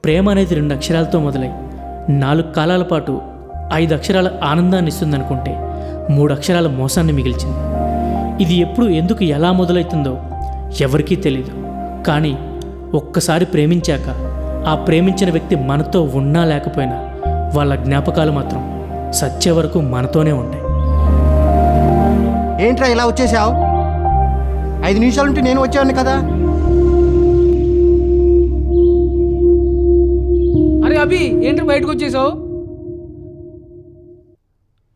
ప్రేమ అనేది 2 అక్షరాలతో మొదలై 4 కాలాల పాటు 5 అక్షరాల ఆనందాన్ని ఇస్తుందనుకుంటే 3 అక్షరాల మోసాన్ని మిగిల్చింది. ఇది ఎప్పుడు ఎందుకు ఎలా మొదలవుతుందో ఎవరికీ తెలీదు. కానీ ఒక్కసారి ప్రేమించాక ఆ ప్రేమించిన వ్యక్తి మనతో ఉన్నా లేకపోయినా వాళ్ళ జ్ఞాపకాలు మాత్రం సచ్చే వరకు మనతోనే ఉంటాయి. ఏంట్రా ఇలా వచ్చేసావు? 5 నిమిషాలుంటే నేను వచ్చాను కదా. అరే అభి, ఏంటి బయటకు వచ్చేసావు?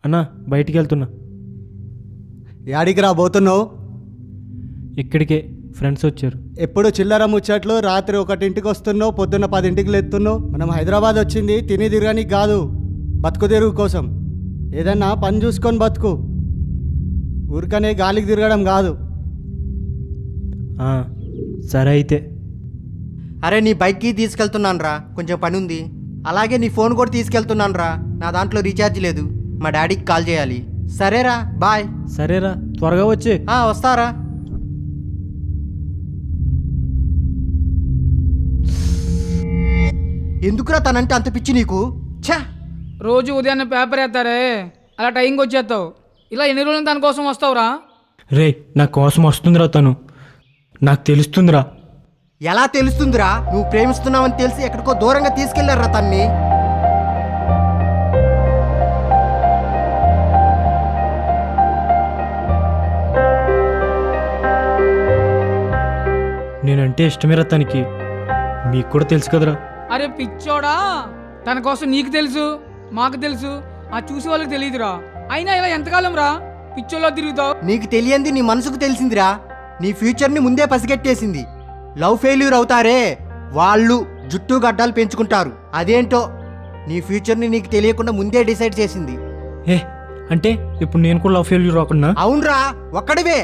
అన్నా బయటికి వెళ్తున్నా. యాడికి రా పోతున్నావు? ఇక్కడికే ఫ్రెండ్స్ వచ్చారు. ఎప్పుడు చిల్లర ముచ్చట్లు, రాత్రి 1ంటికి వస్తున్నావు, పొద్దున్న 10ంటికి లేస్తున్నావు. మనం హైదరాబాద్ వచ్చింది తిని తిరగడానికి కాదు, బతుకు తెరుగు కోసం. ఏదన్నా పని చూసుకొని బతుకు, ఊరికనే గాలికి తిరగడం కాదు. సరే అయితే. అరే నీ బైక్కి తీసుకెళ్తున్నాను రా, కొంచెం పని ఉంది. అలాగే నీ ఫోన్ కూడా తీసుకెళ్తున్నాను రా, నా దాంట్లో రీఛార్జ్ లేదు. మా డాడీకి కాల్ చేయాలి. సరేరా, బాయ్. సరేరా, త్వరగా వచ్చి. వస్తారా. ఎందుకురా తనంటే అంత పిచ్చి నీకు? ఛా, రోజు ఉదయాన్నే పేపర్ వేస్తారే, అలా టైంకి వచ్చేస్తావు. ఇలా ఎన్ని రోజులు తన కోసం వస్తావురా? రే, నా కోసం వస్తుందిరా తను, నాకు తెలుస్తుందిరా. ఎలా తెలుస్తుందిరా? నువ్వు ప్రేమిస్తున్నావని తెలిసి ఎక్కడికో దూరంగా తీసుకెళ్లారా తన్ని. నేనంటే ఇష్టమేరా తనకి, మీకు కూడా తెలుసు కదరా. అరే పిచ్చోడా, తన కోసం నీకు తెలుసు, మాకు తెలుసు, ఆ చూసే వాళ్ళకి తెలియదురా. అయినా ఇలా ఎంతకాలం రా పిచ్చోళ్ళ తిరుగుతావు? నీకు తెలియంది నీ మనసుకు తెలిసిందిరా. నీ ఫ్యూచర్ని ముందే పసిగట్టేసింది. లవ్ ఫెయిల్యూర్ అవుతారే వాళ్ళు జుట్టు గడ్డాలు పెంచుకుంటారు. అదేంటో నీ ఫ్యూచర్ని నీకు తెలియకుండా ముందే డిసైడ్ చేసింది. అంటే ఇప్పుడు నేను కూడా లవ్ ఫెయిల్యూర్ రాకుండా? అవునరా, ఒక్కడివే.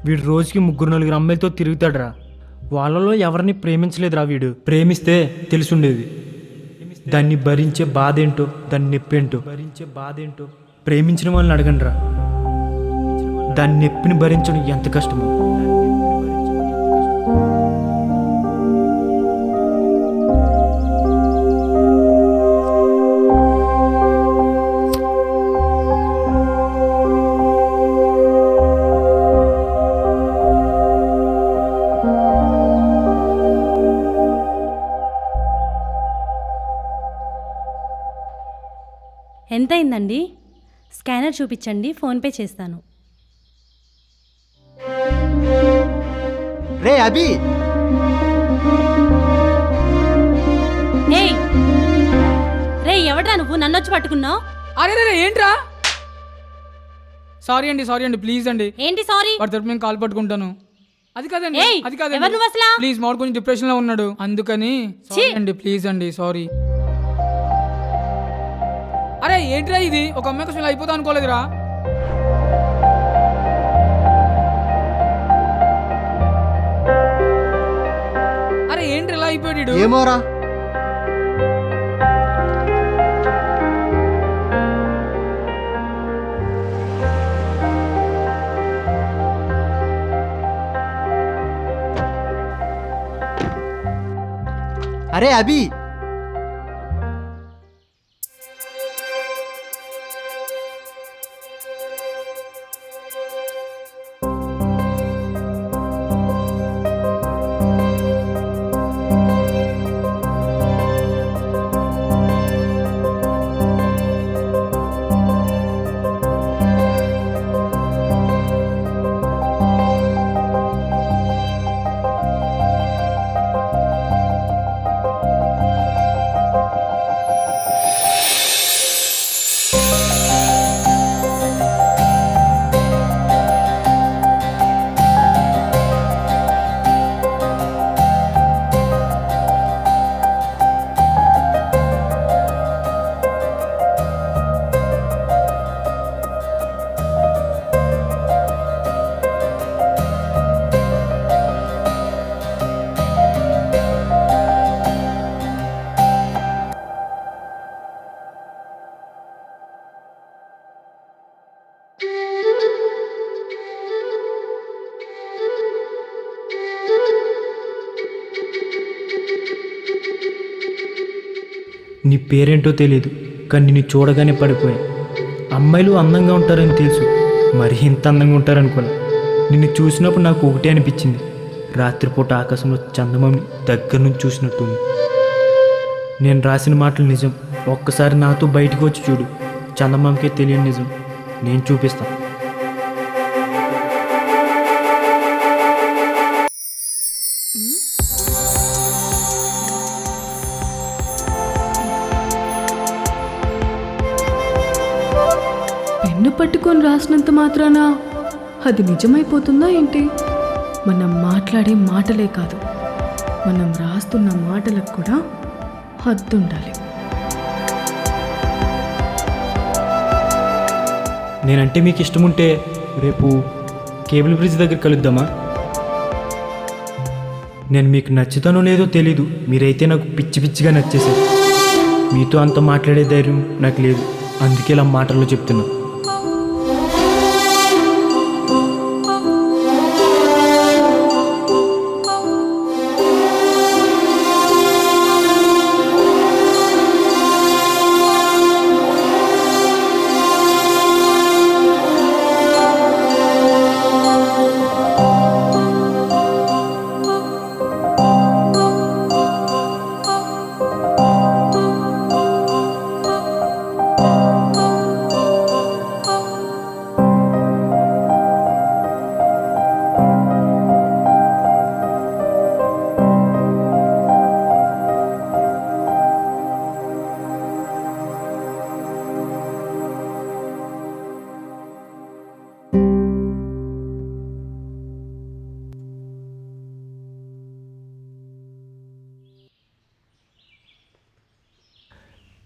వీడు రోజుకి 3-4 అమ్మాయిలతో తిరుగుతాడురా. వాళ్ళలో ఎవరిని ప్రేమించలేదురా వీడు. ప్రేమిస్తే తెలుసుండేది దాన్ని భరించే బాధ ఏంటో, దాన్ని నొప్పేంటో. ప్రేమించిన వాళ్ళని అడగండి రా, దాన్ని నొప్పిని భరించడం ఎంత కష్టమో. ఎంతైందండి? స్కానర్ చూపించండి, ఫోన్పే చేస్తాను. రే అభి, ఏయ్ రే, ఎవడ్రా నువ్వు? నన్ను వచ్చి పట్టుకున్నావు? అరే రే ఏంట్రా? సారీ అండి ప్లీజ్ అండి. ఏంటి సారీ? వాడి తరపు నేను కాల్ పట్టుకుంటాను. అది కాదండి, ఏయ్, అది కాదండి. ఎవరు నువ్వు అసలు? ప్లీజ్, మాడు కొంచెం డిప్రెషన్ లో ఉన్నాడు, అందుకని. సారీ అండి, ప్లీజ్ అండి, సారీ. అరే ఏంట్రా ఇది? ఒక అమ్మాయి కోసం ఇలా అయిపోతా అనుకోలేదురా. అరే ఏంటి ఇలా అయిపోయాడు? ఏమోరా. అరే అభి, నీ పేరేంటో తెలియదు, కానీ నిన్ను చూడగానే పడిపోయా. అమ్మాయిలు అందంగా ఉంటారని తెలుసు, మరి ఇంత అందంగా ఉంటారనుకోలే. నిన్ను చూసినప్పుడు నాకు ఒకటే అనిపించింది, రాత్రిపూట ఆకాశంలో చందమామిని దగ్గర నుంచి చూసినట్టుంది. నేను రాసిన మాటలు నిజం. ఒక్కసారి నాతో బయటకు వచ్చి చూడు, చందమామకే తెలియని నిజం నేను చూపిస్తాను. పెన్ను పట్టుకొని రాసినంత మాత్రాన అది నిజమైపోతుందా ఏంటి? మనం మాట్లాడే మాటలే కాదు, మనం రాస్తున్న మాటలకు కూడా హద్దు ఉండాలి. నేనంటే మీకు ఇష్టం ఉంటే రేపు కేబుల్ బ్రిడ్జ్ దగ్గర కలుద్దామా? నేను మీకు నచ్చుతానో లేదో తెలీదు, మీరైతే నాకు పిచ్చి పిచ్చిగా నచ్చేసారు. మీతో అంత మాట్లాడే ధైర్యం నాకు లేదు, అందుకే ఇలా మాటల్లో చెప్తున్నా.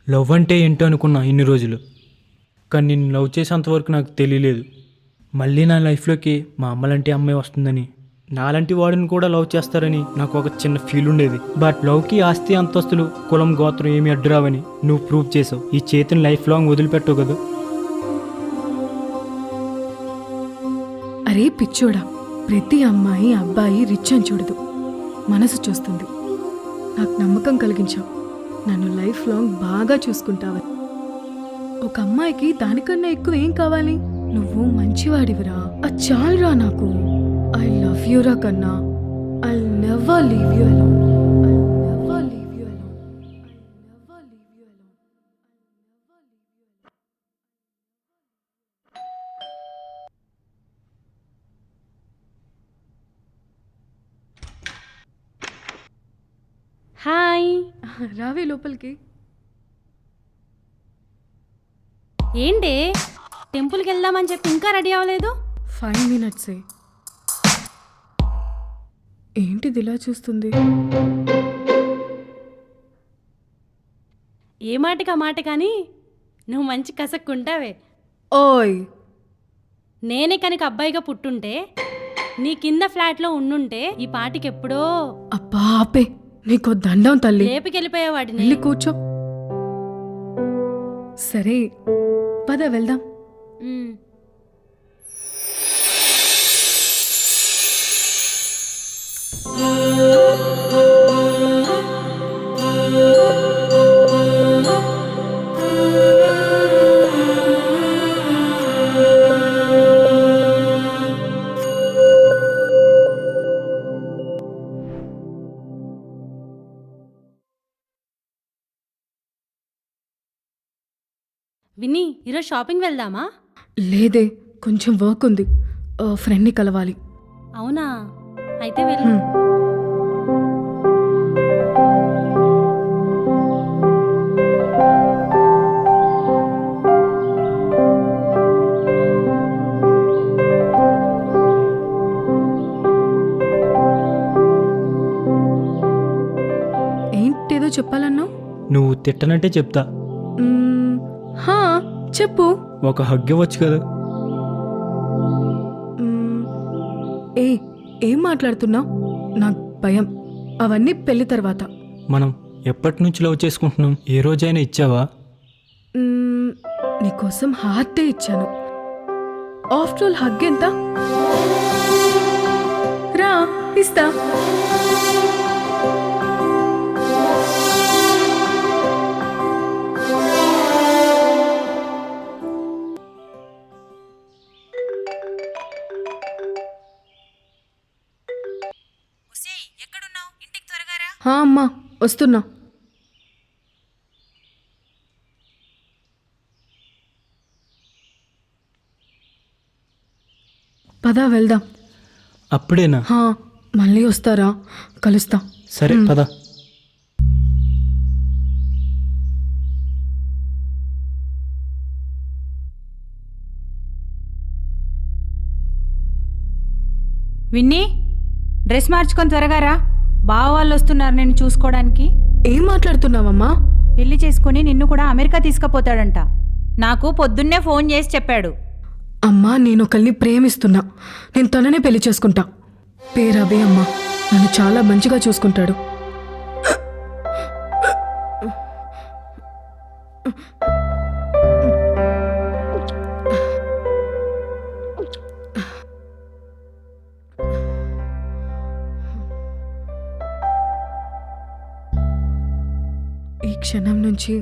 లవ్ అంటే ఏంటో అనుకున్నా ఇన్ని రోజులు, కానీ నేను లవ్ చేసేంతవరకు నాకు తెలియలేదు. మళ్ళీ నా లైఫ్లోకి మా అమ్మలంటే అమ్మాయి వస్తుందని, నాలాంటి వాడిని కూడా లవ్ చేస్తారని నాకు ఒక చిన్న ఫీల్ ఉండేది. బట్ లవ్కి ఆస్తి అంతస్తులు కులం గోత్రం ఏమీ అడ్డురావని నువ్వు ప్రూవ్ చేసావు. ఈ చేతిని లైఫ్ లాంగ్ వదిలిపెట్టవు కదా. అరే పిచ్చోడా, ప్రతి అమ్మాయి అబ్బాయి రిచ్ అని చూడదు, మనసు చూస్తుంది. నాకు నమ్మకం కలిగించావు, నన్ను లైఫ్ లాంగ్ బాగా చూసుకుంటావని. ఒక అమ్మాయికి దానికన్నా ఎక్కువ ఏం కావాలి? నువ్వు మంచివాడివిరా, అది చాలురా నాకు. ఐ లవ్ యూ రా కన్నా. I never leave you alone. I never leave you alone. I never leave you alone. Hi. రావే లోపలికి. ఏంటి టెంపుల్కి వెళ్దామని చెప్పి ఇంకా రెడీ అవ్వలేదు? 5 minutes. ఏంటిది ఇలా చూస్తుంది? ఏ మాటకి ఆ మాట కానీ నువ్వు మంచి కసక్కుంటావే. ఓయ్, నేనే కనుక అబ్బాయిగా పుట్టుంటే నీ కింద ఫ్లాట్లో ఉండుంటే ఈ పాటికి ఎప్పుడో అబ్బా ఆపే, నీకో దండం తల్లి. లేపుకెళ్ళిపోయేవాడిని. వెళ్ళి కూర్చో. సరే పద వెళ్దాం. ఉమ్. విన్నీ, ఈరోజు షాపింగ్ వెళ్దామా? లేదే, కొంచెం వర్క్ ఉంది, ఫ్రెండ్ని కలవాలి. అవునా, అయితే వెళ్ళు. ఏంటేదో చెప్పాలన్నావు? నువ్వు తిట్టనంటే చెప్తా. హా చెప్పు. ఒక హగ్ ఇవ్వచ్చు కదా. ఏ ఏం మాట్లాడుతున్నావు? నాకు భయం. అవన్నీ పెళ్లి తర్వాత. మనం ఎప్పటి నుంచి లవ్ చేసుకుంటున్నాం? ఏ రోజైనా ఇచ్చావా? నీకోసం హార్టే ఇచ్చాను. ఆఫ్టర్ ఆల్ హగ్ ఎంత? రా ఇస్తా. అమ్మా వస్తున్నా. పదా వెళ్దాం. అప్పుడేనా? మళ్ళీ వస్తారా? కలుస్తా. సరే పద. విన్నీ, డ్రెస్ మార్చుకొని త్వరగా రా. బావ వాళ్ళు వస్తున్నారు నేను చూసుకోవడానికి. ఏం మాట్లాడుతున్నావమ్మా? పెళ్లి చేసుకుని నిన్ను కూడా అమెరికా తీసుకుపోతాడంట. నాకు పొద్దున్నే ఫోన్ చేసి చెప్పాడు. అమ్మా నేను ఒకరిని ప్రేమిస్తున్నా. నేను తననే పెళ్లి చేసుకుంటా. పేరబే అమ్మా. నన్ను చాలా మంచిగా చూసుకుంటాడు. ఈ క్షణం నుంచి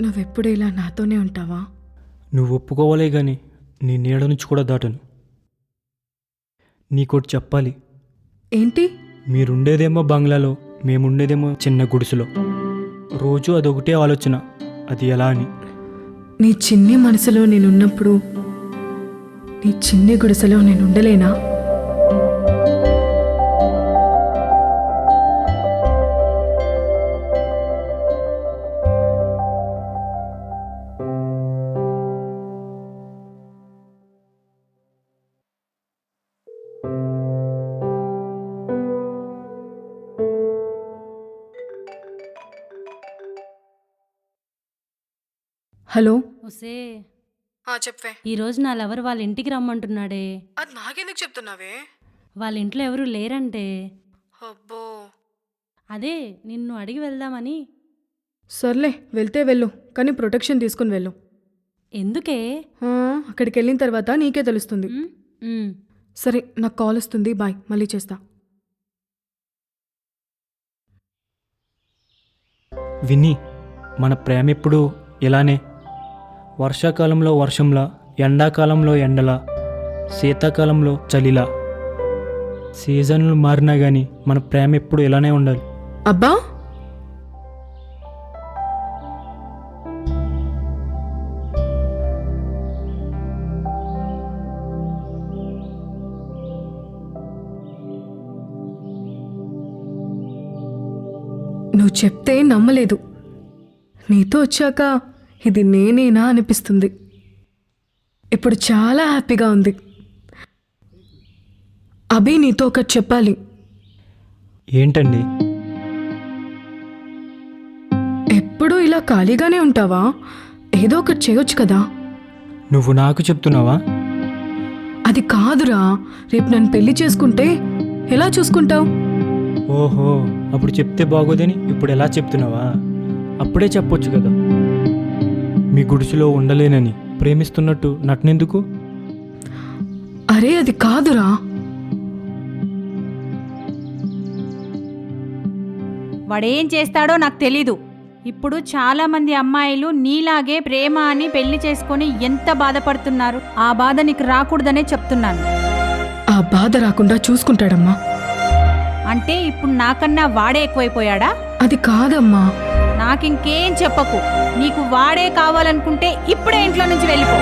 నువ్వెప్పుడు ఇలా నాతోనే ఉంటావా? నువ్వు ఒప్పుకోవాలే గాని నీ నీడ నుంచి కూడా దాటను. నీకోటి చెప్పాలి. ఏంటి? మీరుండేదేమో బంగ్లాలో, మేముండేదేమో చిన్న గుడిసెలో. రోజు అదొకటే ఆలోచన, అది ఎలా అని. నీ చిన్ని మనసులో నేనున్నప్పుడు నీ చిన్ని గుడిసెలో నేను ఉండలేనా? హలో. ఒసే, చెప్పే. ఈరోజు నా లవర్ వాళ్ళ ఇంటికి రమ్మంటున్నాడే. అది నాకెందుకు చెప్తున్నావే? వాళ్ళ ఇంట్లో ఎవరూ లేరంటే. అబ్బో. అదే నిన్ను అడిగి వెళ్దామని. సర్లే వెళ్తే వెళ్ళు, కానీ ప్రొటెక్షన్ తీసుకుని వెళ్ళు. ఎందుకే? అక్కడికి వెళ్ళిన తర్వాత నీకే తెలుస్తుంది. ఉమ్, ఉమ్. సరే నాకు కాల్ వస్తుంది, బాయ్, మళ్ళీ చేస్తా. విని, మన ప్రేమ ఎప్పుడు ఇలానే. వర్షాకాలంలో వర్షంలా, ఎండాకాలంలో ఎండలా, శీతాకాలంలో చలిలా. సీజన్లు మారినా కానీ మన ప్రేమ ఎప్పుడు ఇలానే ఉండాలి. అబ్బా. నువ్వు చెప్తే నమ్మలేదు. నీతో వచ్చాక ఇది నేనేనా అనిపిస్తుంది. ఇప్పుడు చాలా హ్యాపీగా ఉంది. అభి నీతో ఒకటి చెప్పాలి. ఏంటండి? ఎప్పుడూ ఇలా ఖాళీగానే ఉంటావా? ఏదో ఒకటి చేయొచ్చు కదా. నువ్వు నాకు చెప్తున్నావా? అది కాదురా, రేపు నన్ను పెళ్లి చేసుకుంటే ఎలా చూసుకుంటావు? ఓహో, అప్పుడు చెప్తే బాగోదని ఇప్పుడు ఎలా చెప్తున్నావా? అప్పుడే చెప్పొచ్చు కదా. మీ గుడిసెలో ఉండలేనని ప్రేమిస్తున్నట్టు నటనెందుకు? అరే అది కాదురా. వాడేం చేస్తాడో నాకు తెలీదు. ఇప్పుడు చాలా మంది అమ్మాయిలు నీలాగే ప్రేమ అని పెళ్లి చేసుకొని ఎంత బాధపడుతున్నారు. ఆ బాధ నీకు రాకూడదనే చెప్తున్నాను. ఆ బాధ రాకుండా చూసుకుంటాడమ్మా. అంటే ఇప్పుడు నాకన్నా వాడే ఎక్కువైపోయాడా? అది కాదమ్మా. నాకింకేం చెప్పకు. నీకు వాడే కావాలనుకుంటే ఇప్పుడే ఇంట్లో నుంచి వెళ్ళిపో.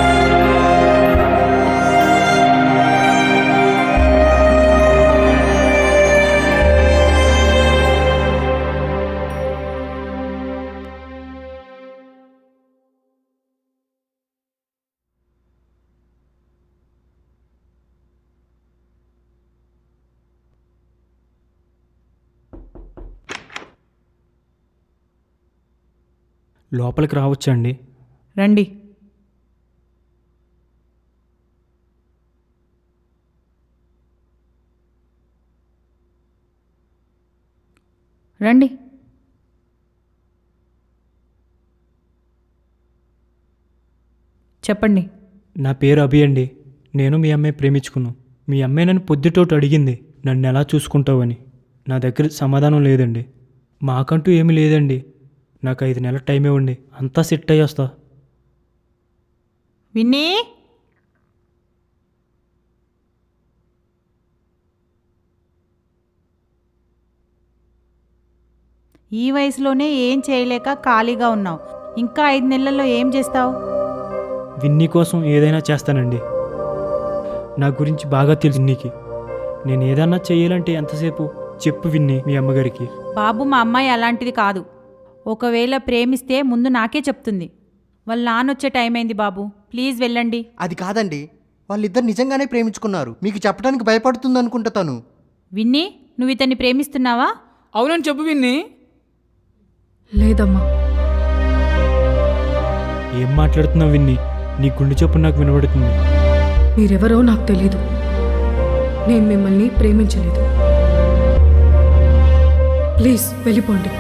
లోపలికి రావచ్చండి? రండి. రండి. చెప్పండి. నా పేరు అభి అండి. నేను మీ అమ్మాయి ప్రేమించుకున్నాను. మీ అమ్మాయి నన్ను పొద్దుటోటి అడిగింది నన్ను ఎలా చూసుకుంటావని. నా దగ్గర సమాధానం లేదండి. మాకంటూ ఏమీ లేదండి. నాకు 5 నెలల టైం ఇవ్వండి, అంతా సెట్ అయ్యి వస్తా. విన్నీ, ఈ వయసులోనే ఏం చేయలేక ఖాళీగా ఉన్నావు. ఇంకా 5 నెలల్లో ఏం చేస్తావు? విన్నీ కోసం ఏదైనా చేస్తానండి. నా గురించి బాగా తెలుసు నీకు. నేను ఏదన్నా చేయాలంటే ఎంతసేపు చెప్పు విన్నీ మీ అమ్మగారికి. బాబు, మా అమ్మాయి అలాంటిది కాదు. ఒకవేళ ప్రేమిస్తే ముందు నాకే చెప్తుంది. వాళ్ళ నాన్నొచ్చే టైం అయింది బాబు, ప్లీజ్ వెళ్ళండి. అది కాదండి, వాళ్ళిద్దరు నిజంగానే ప్రేమించుకున్నారు. మీకు చెప్పడానికి భయపడుతుంది అనుకుంటా తను. విన్నీ, నువ్వు ఇతన్ని ప్రేమిస్తున్నావా? అవునని చెప్పు విన్ని. లేదమ్మా. ఏం మాట్లాడుతున్నావు విన్నీ? నీ గుండె చొప్పున నాకు వినబడుతుంది. మీరెవరో నాకు తెలీదు. నేను మిమ్మల్ని ప్రేమించలేదు. ప్లీజ్ వెళ్ళిపోండి.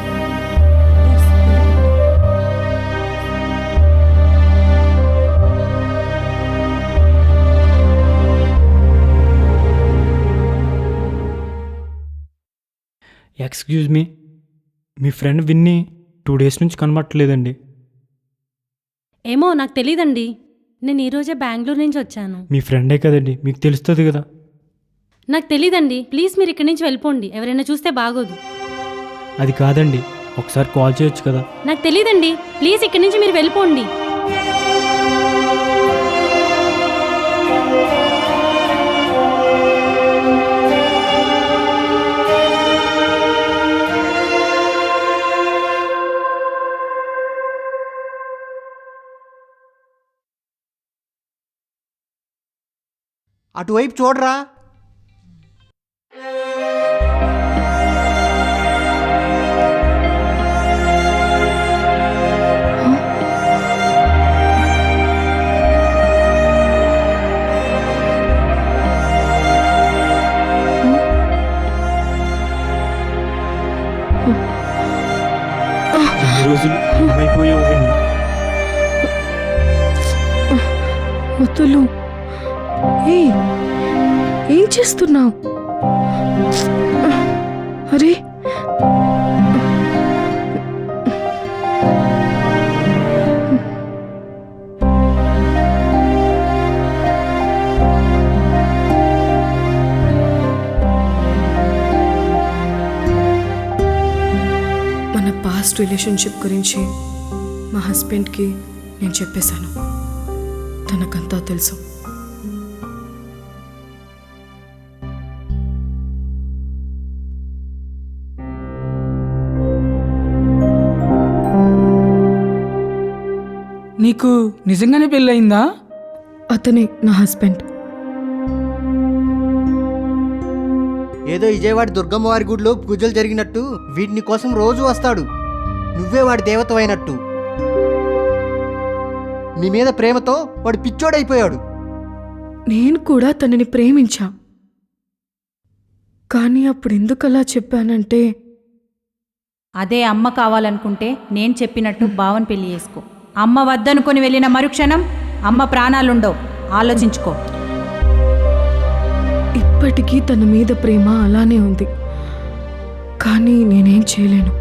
Excuse me friend Vinny 2 days నుంచి కనబట్టలేదండి. ఏమో నాకు తెలీదండి. నేను ఈరోజే బెంగళూరు నుంచి వచ్చాను. మీ ఫ్రెండే కదండి, మీకు తెలుస్తుంది కదా. నాకు తెలీదండి. ప్లీజ్ మీరు ఇక్కడి నుంచి వెళ్ళిపోండి. ఎవరైనా చూస్తే బాగోదు. అది కాదండి, ఒకసారి కాల్ చేయొచ్చు కదా. నాకు తెలీదండి. ప్లీజ్ ఇక్కడి నుంచి మీరు వెళ్ళిపోండి. అటువైపు చూడరా. ఎన్ని రోజులు ఏమైపోయావు విన్నీ? వద్దులు. ఏం చేస్తున్నావు? అరే, మన పాస్ట్ రిలేషన్షిప్ గురించి మా హస్బెండ్కి నేను చెప్పేశాను. తనకంతా తెలుసు. నీకు నిజంగానే పెళ్ళయిందా? అతనే నా హస్బెండ్. ఏదో విజయవాడ దుర్గమ్మ వారి గుడిలో పూజలు జరిగినట్టు వీటిని కోసం రోజు వస్తాడు. నువ్వే వాడి దేవతవైనట్టు. నీ మీద ప్రేమతో వాడు పిచ్చోడైపోయాడు. నేను కూడా తనని ప్రేమించా. కానీ అప్పుడు ఎందుకలా చెప్పానంటే, అదే అమ్మ కావాలనుకుంటే నేను చెప్పినట్టు బావని పెళ్లి చేసుకో. అమ్మ వద్దనుకొని వెళ్ళిన మరుక్షణం అమ్మ ప్రాణాలుండవు. ఆలోచించుకో. ఇప్పటికీ తన మీద ప్రేమ అలానే ఉంది. కానీ నేనేం చేయలేను.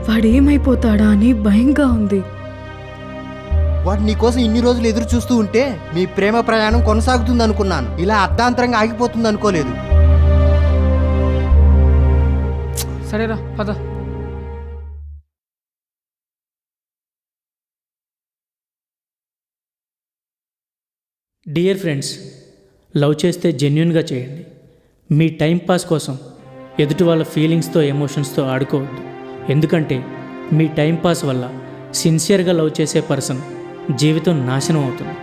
వాడేమైపోతాడా అని భయంగా ఉంది. వాడు నీకోసం ఇన్ని రోజులు ఎదురు చూస్తూ ఉంటే మీ ప్రేమ ప్రయాణం కొనసాగుతుంది అనుకున్నాను. ఇలా అర్ధాంతరంగా ఆగిపోతుంది అనుకోలేదు. సరేరా పద. డియర్ ఫ్రెండ్స్, లవ్ చేస్తే జెన్యున్గా చేయండి. మీ టైం పాస్ కోసం ఎదుటి వాళ్ళ ఫీలింగ్స్తో ఎమోషన్స్తో ఆడుకోవద్దు. ఎందుకంటే మీ టైం పాస్ వల్ల సిన్సియర్గా లవ్ చేసే పర్సన్ జీవితం నాశనం అవుతుంది.